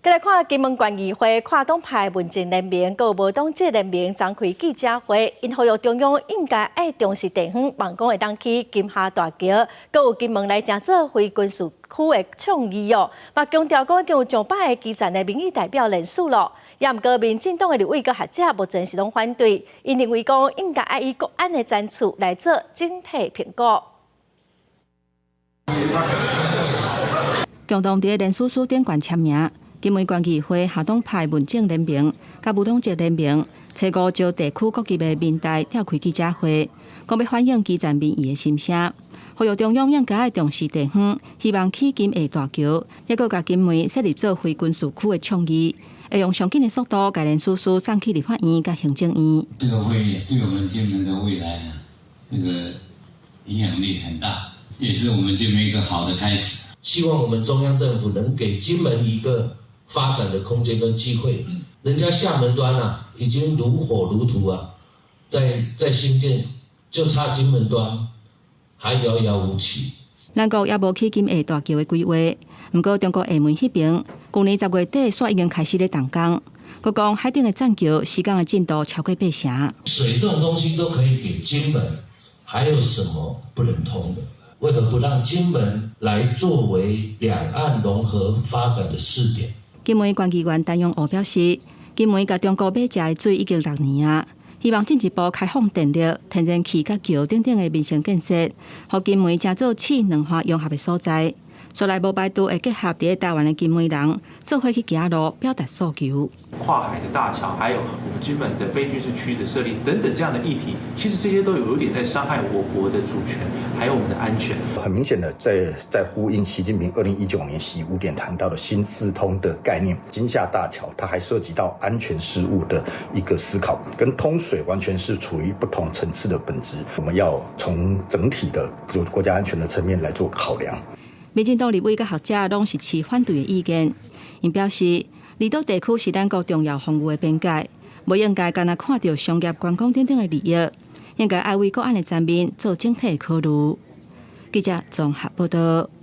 再来看金门县议会跨党派文政联盟、佮无党籍联盟召开记者会，因呼吁中央应该爱重视地方办公会当起金厦大桥，佮有金门来乘做非军事区的倡议哦。嘛强调讲，已经有上百个基层的民意代表联署咯。也毋过，民进党的立委佮学者目前是拢反对，因认为讲应该爱以国安的战术来做整体评估。共同伫联署书顶悬签名。金门县议会下党派文政联盟、甲无党籍联盟，初五招地区各级的民代召开记者会，讲要反映基层民意的心声，呼吁中央应该爱重视地方，希望起金厦大桥，也佮甲金门设立做非军事区的倡议，会用上紧的速度，甲联署书送去立法院甲行政院。这个会议对我们金门的未来这个影响力很大，也是我们金门一个好的开始。希望我们中央政府能给金门一个发展的空间跟机会。人家厦门端已经如火如荼在兴建，就差金门端还遥遥无期。咱国也无起金厦大桥的规划，不过中国厦门迄边去年10月底煞已经开始咧动工。佮讲海顶的栈桥施工的进度超过8成。水这种东西都可以给金门，还有什么不能通的？为何不让金门来作为两岸融合发展的试点？金门县议员陈永湖表示，金门甲中国买食的水已经6年啊，希望进一步开放电力、天然气甲桥等等的民生建设，互金门成做气能化融合的所在。说来无排除会结合伫台湾的金门人，做伙去行路，表达诉求。跨海的大桥，还有我们金门的非军事区的设立等等这样的议题，其实这些都有点在伤害我国的主权，还有我们的安全。很明显的在呼应习近平2019年习5点谈到的新四通的概念，金厦大桥它还涉及到安全事务的一个思考，跟通水完全是处于不同层次的本质。我们要从整体的国家安全的层面来做考量。民进党立委甲学者拢是持反对的意见，因表示，离岛地区是咱国重要防务的边界，无应该干那看到商业、观光等等的利益，应该爱为国安的层面做整体的考虑。记者综合报道。